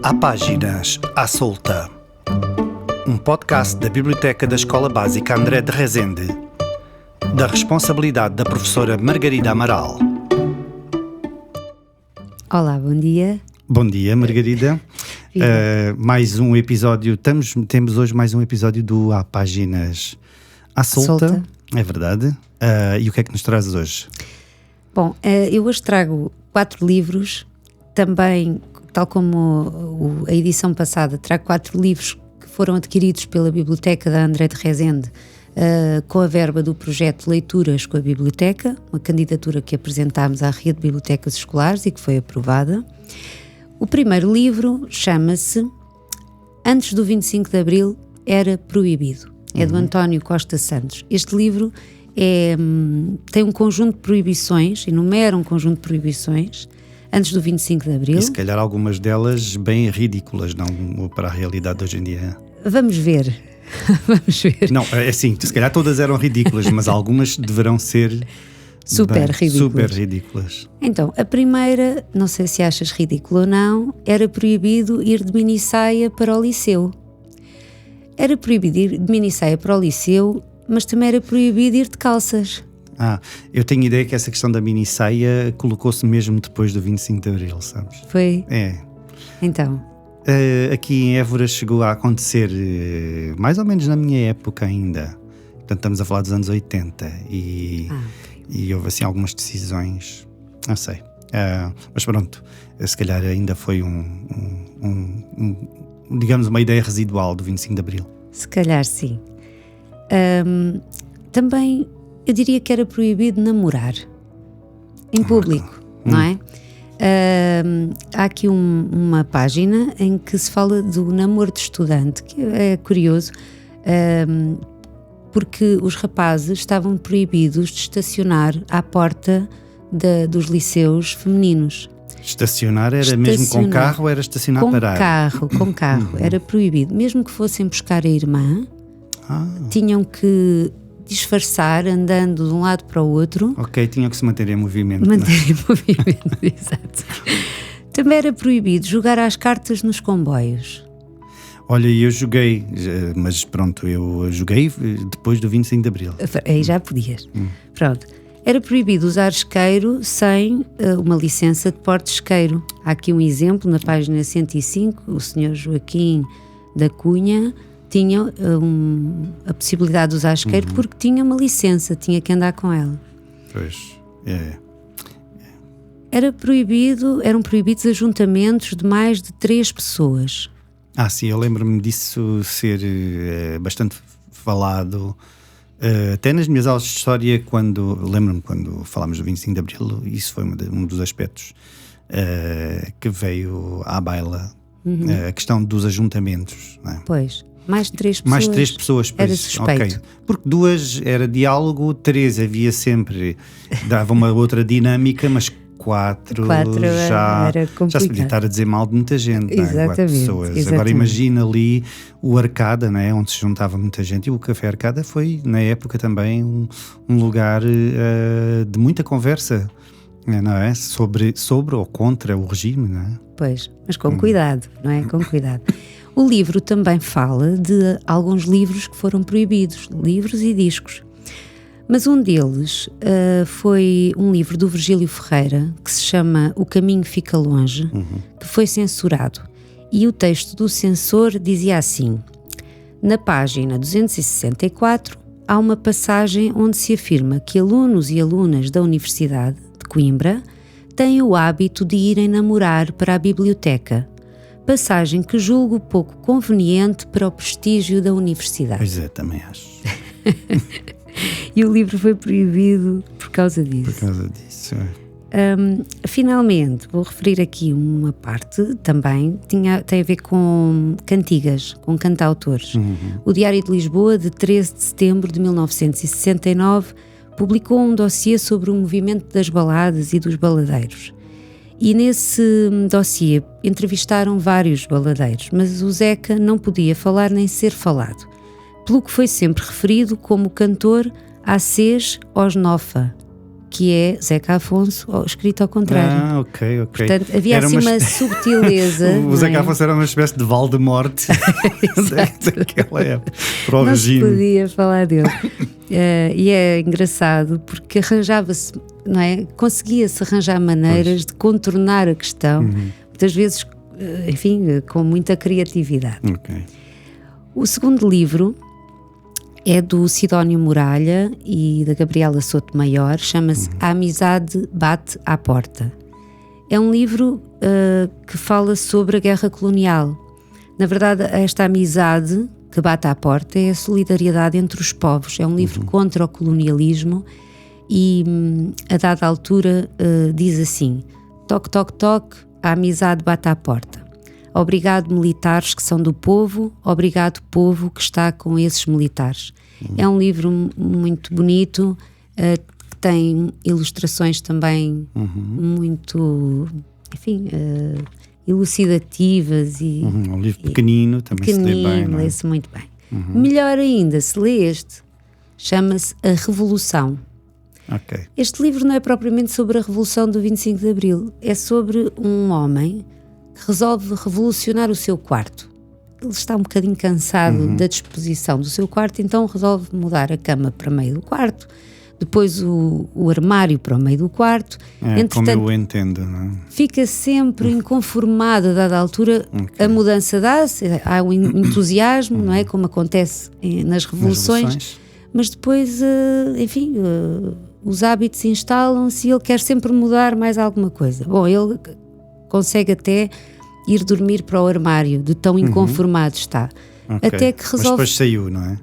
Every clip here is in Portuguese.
Há páginas à solta. Um podcast da Biblioteca da Escola Básica André de Rezende, da responsabilidade da professora Margarida Amaral. Olá, bom dia. Bom dia, Margarida. Mais um episódio, temos hoje mais um episódio do Há páginas à solta. É verdade. E o que é que nos trazes hoje? Bom, eu hoje trago 4 livros, também, tal como a edição passada, trago 4 livros que foram adquiridos pela Biblioteca da André de Rezende, com a verba do projeto Leituras com a Biblioteca, uma candidatura que apresentámos à Rede de Bibliotecas Escolares e que foi aprovada. O primeiro livro chama-se Antes do 25 de Abril era proibido. É do António Costa Santos. Este livro tem um conjunto de proibições, enumera um conjunto de proibições antes do 25 de Abril. E se calhar algumas delas bem ridículas, não para a realidade de hoje em dia. Vamos ver. Vamos ver. Não, é assim, se calhar todas eram ridículas, mas algumas deverão ser super ridículas. Então, a primeira, não sei se achas ridículo ou não, era proibido ir de minissaia para o liceu. Era proibido ir de minissaia para o liceu, mas também era proibido ir de calças. Eu tenho ideia que essa questão da minissaia colocou-se mesmo depois do 25 de Abril, sabes? Foi? É. Então? Aqui em Évora chegou a acontecer, mais ou menos na minha época ainda. Portanto, estamos a falar dos anos 80 e houve assim algumas decisões, não sei. Mas pronto, se calhar ainda foi digamos, uma ideia residual do 25 de Abril. Se calhar sim. Também eu diria que era proibido namorar em público, não é? Há aqui uma página em que se fala do namoro de estudante, que é curioso, porque os rapazes estavam proibidos de estacionar à porta dos liceus femininos. Estacionar era mesmo com carro ou era estacionar parar? Com carro, era proibido. Mesmo que fossem buscar a irmã, tinham que disfarçar andando de um lado para o outro. Ok, tinham que se manter em movimento. Exato. Também era proibido jogar às cartas nos comboios. Olha, eu joguei, mas pronto, eu joguei depois do 25 de Abril. Aí já podias. Pronto. Era proibido usar isqueiro sem uma licença de porte de isqueiro. Há aqui um exemplo na página 105, o Sr. Joaquim da Cunha tinha a possibilidade de usar isqueiro porque tinha uma licença, tinha que andar com ela. Pois, eram proibidos ajuntamentos de mais de 3 pessoas. Sim, eu lembro-me disso ser bastante falado, até nas minhas aulas de história, lembro-me quando falámos do 25 de Abril, isso foi um dos aspectos que veio à baila, a questão dos ajuntamentos, não é? Pois. Mais de 3 pessoas. Mais 3 pessoas, pois, era suspeito. Okay. Porque 2 era diálogo, 3 havia sempre, dava uma outra dinâmica, mas 4 já se podia estar a dizer mal de muita gente. Exatamente, 4 pessoas. Exatamente. Agora imagina ali o Arcada, não é? Onde se juntava muita gente, e o Café Arcada foi, na época, também um lugar de muita conversa, não é? Sobre ou contra o regime, não é? Pois, mas com cuidado, não é? Com cuidado. O livro também fala de alguns livros que foram proibidos, livros e discos. Mas um deles foi um livro do Virgílio Ferreira, que se chama O Caminho Fica Longe, que foi censurado. E o texto do censor dizia assim: na página 264 há uma passagem onde se afirma que alunos e alunas da Universidade de Coimbra têm o hábito de irem namorar para a biblioteca. Passagem que julgo pouco conveniente para o prestígio da universidade. Pois é, também acho. E o livro foi proibido por causa disso. Por causa disso, Finalmente, vou referir aqui uma parte também, tem a ver com cantigas, com cantautores. O Diário de Lisboa, de 13 de setembro de 1969, publicou um dossiê sobre o movimento das baladas e dos baladeiros. E nesse dossiê entrevistaram vários baladeiros, mas o Zeca não podia falar nem ser falado, pelo que foi sempre referido como cantor Acês Osnofa, que é Zeca Afonso, escrito ao contrário. Ok. Portanto, havia assim uma subtileza. O Zeca Afonso era uma espécie de Voldemort daquela época. Para o não regime. se podia falar dele. E é engraçado porque arranjava-se, não é? Conseguia-se arranjar maneiras de contornar a questão, muitas vezes, enfim, com muita criatividade. Ok. O segundo livro é do Sidónio Muralha e da Gabriela Sotomayor, chama-se A Amizade Bate à Porta. É um livro que fala sobre a guerra colonial. Na verdade, esta amizade que bate à porta é a solidariedade entre os povos. É um livro contra o colonialismo e, a dada altura, diz assim: toque, toque, toque, a amizade bate à porta. Obrigado, militares que são do povo, obrigado, povo que está com esses militares. É um livro muito bonito, que tem ilustrações também muito, enfim, elucidativas. Um livro pequenino, também se lê bem. Não é? Lê-se muito bem. Melhor ainda, se lê este, chama-se A Revolução. Ok. Este livro não é propriamente sobre a Revolução do 25 de Abril, é sobre um homem que resolve revolucionar o seu quarto. Ele está um bocadinho cansado da disposição do seu quarto, então resolve mudar a cama para o meio do quarto, depois o armário para o meio do quarto. Como eu entendo, não é? Fica sempre inconformado, a dada altura. A mudança dá-se, há um entusiasmo, não é? Como acontece nas revoluções, mas depois, enfim, os hábitos instalam-se e ele quer sempre mudar mais alguma coisa. Bom, ele consegue até ir dormir para o armário, de tão inconformado está. Okay. Até que resolve... Mas depois saiu, não é?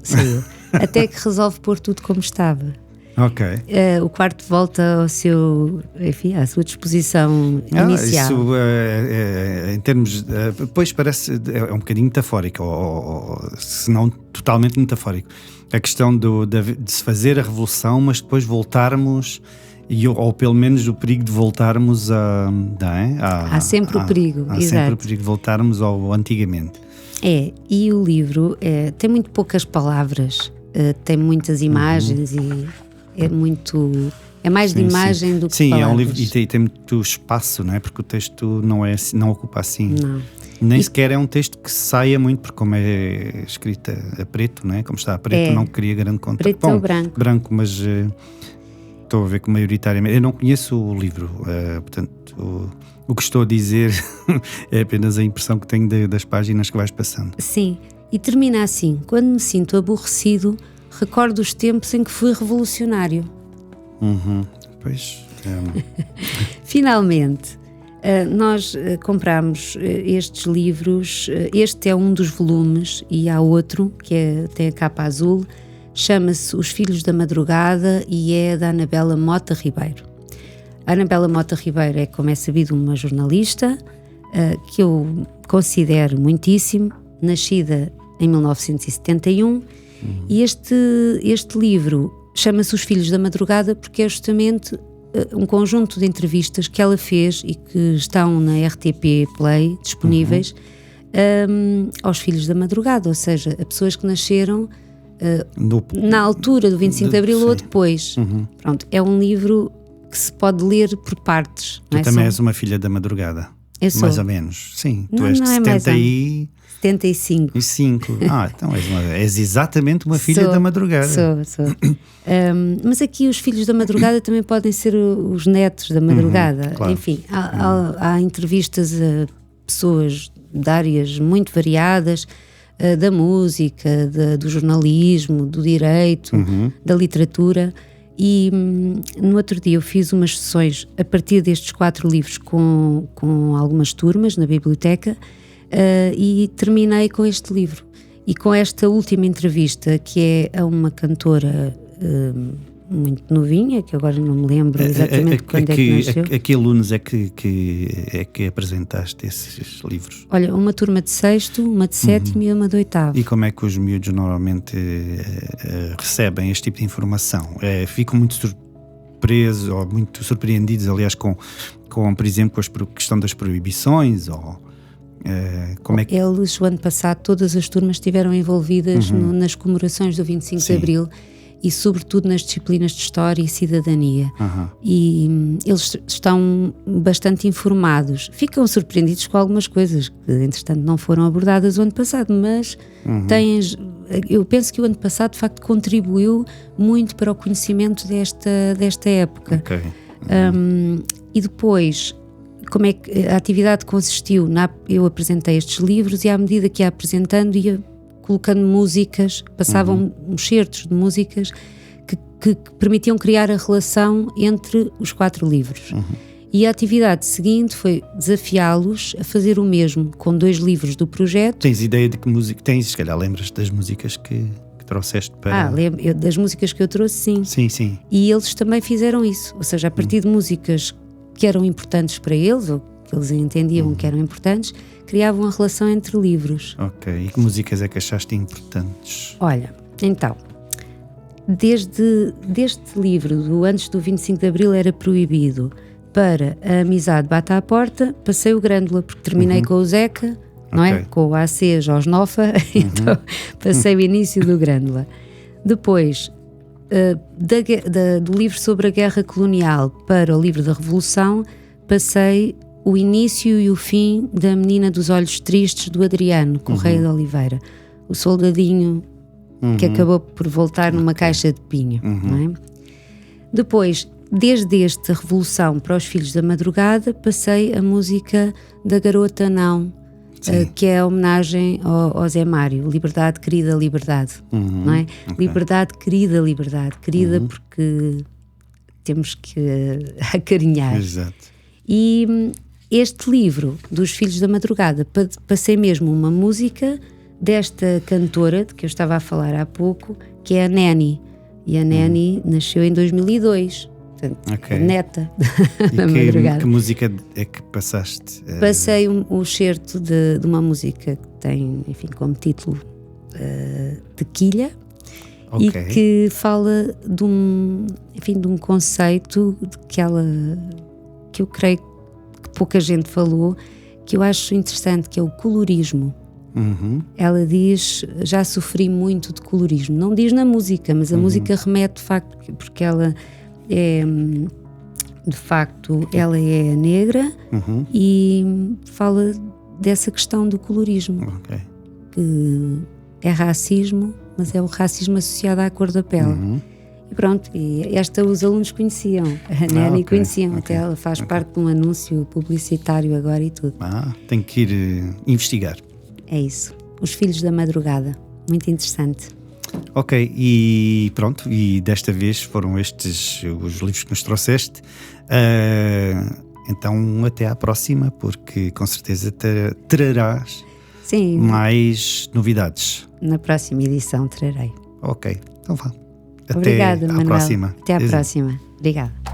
Saiu. Até que resolve pôr tudo como estava. Ok. O quarto volta ao seu, enfim, à sua disposição inicial. Isso, em termos... depois parece... É um bocadinho metafórico, ou se não totalmente metafórico. A questão de se fazer a revolução, mas depois voltarmos... ou pelo menos o perigo de voltarmos há sempre o perigo, há exato. sempre o perigo de voltarmos ao antigamente. E o livro tem muito poucas palavras, tem muitas imagens e é mais de imagem do que sim, palavras. É um livro e tem muito espaço, não é? Porque o texto não ocupa assim. Não. Nem sequer é um texto que saia muito, porque como é escrita a preto, não é? Como está a preto, não queria grande conta. Preto ou branco. Branco, mas... estou a ver que maioritariamente... Eu não conheço o livro, portanto, o que estou a dizer é apenas a impressão que tenho das páginas que vais passando. Sim, e termina assim: quando me sinto aborrecido, recordo os tempos em que fui revolucionário. Pois... Finalmente, nós comprámos estes livros. Este é um dos volumes e há outro, que tem a capa azul. Chama-se Os Filhos da Madrugada e é da Anabela Mota Ribeiro. A Anabela Mota Ribeiro é, como é sabido, uma jornalista que eu considero muitíssimo, nascida em 1971, e este livro chama-se Os Filhos da Madrugada porque é justamente um conjunto de entrevistas que ela fez e que estão na RTP Play disponíveis aos Filhos da Madrugada, ou seja, a pessoas que nasceram na altura do 25 de Abril ou depois. Pronto, é um livro que se pode ler por partes. Tu também és uma filha da madrugada? Eu sou. Mais ou menos. Sim, tu não, és de não é 75. Então és exatamente uma filha da madrugada. Sou. Mas aqui os filhos da madrugada também podem ser os netos da madrugada. Claro. Enfim, há entrevistas a pessoas de áreas muito variadas, da música, do jornalismo, do direito, da literatura. E no outro dia eu fiz umas sessões a partir destes 4 livros com algumas turmas na biblioteca e terminei com este livro. E com esta última entrevista, que é a uma cantora muito novinha, que agora não me lembro exatamente quando é que nasceu. A que alunos é que apresentaste esses livros? Olha, uma turma de 6º, uma de 7º e uma de 8º. E como é que os miúdos normalmente recebem este tipo de informação? Ficam muito surpresos ou muito surpreendidos, aliás, com por exemplo, a questão das proibições? Como é que... Eles, o ano passado, todas as turmas estiveram envolvidas nas comemorações do 25 de Abril. e sobretudo nas disciplinas de História e Cidadania. E eles estão bastante informados. Ficam surpreendidos com algumas coisas que, entretanto, não foram abordadas o ano passado, mas eu penso que o ano passado, de facto, contribuiu muito para o conhecimento desta época. Ok. E depois, como é que a atividade consistiu? Eu apresentei estes livros e, à medida que ia apresentando, ia colocando músicas, passavam uns certos de músicas que permitiam criar a relação entre os 4 livros. E a atividade seguinte foi desafiá-los a fazer o mesmo com 2 livros do projeto. Tens ideia de que música tens? Se calhar lembras das músicas que trouxeste para... Lembro, das músicas que eu trouxe, sim. Sim. E eles também fizeram isso, ou seja, a partir de músicas que eram importantes para eles, ou que eles entendiam que eram importantes, criavam a relação entre livros. Ok, e que músicas é que achaste importantes? Olha, então, deste livro, do Antes do 25 de Abril Era Proibido, para A Amizade Bate à Porta, passei o Grândola, porque terminei com o Zeca, não é? Com o AC Josnofa, então passei o início do Grândola. Depois, do livro sobre a Guerra Colonial para o livro da Revolução, passei o início e o fim da Menina dos Olhos Tristes, do Adriano Correia de Oliveira, o soldadinho que acabou por voltar numa caixa de pinho, não é? Depois, desde a Revolução para os Filhos da Madrugada, passei a música da Garota Não, que é a homenagem ao Zé Mário, Liberdade, Querida Liberdade, não é? Liberdade, querida Liberdade, querida porque temos que acarinhar. Exato. E este livro dos Filhos da Madrugada, passei mesmo uma música desta cantora de que eu estava a falar há pouco, que é a Neni. E a Neni nasceu em 2002, portanto, a neta da Madrugada. Que música é que passaste? Passei um excerto de uma música que tem, enfim, como título Tequilha, e que fala de um conceito que eu creio que pouca gente falou, que eu acho interessante, que é o colorismo. Ela diz: já sofri muito de colorismo. Não diz na música, mas a música remete de facto, porque ela é, de facto, ela é negra e fala dessa questão do colorismo, que é racismo, mas é o racismo associado à cor da pele. E pronto, e esta os alunos conheciam, a Neni conheciam, até ela faz parte de um anúncio publicitário agora e tudo. Tenho que ir investigar. É isso, Os Filhos da Madrugada, muito interessante. Ok, e pronto, e desta vez foram estes os livros que nos trouxeste. Então até à próxima, porque com certeza trarás mais novidades. Na próxima edição trarei. Ok, então vá. Obrigada, Até à Manuel. próxima. Até à próxima. Obrigada.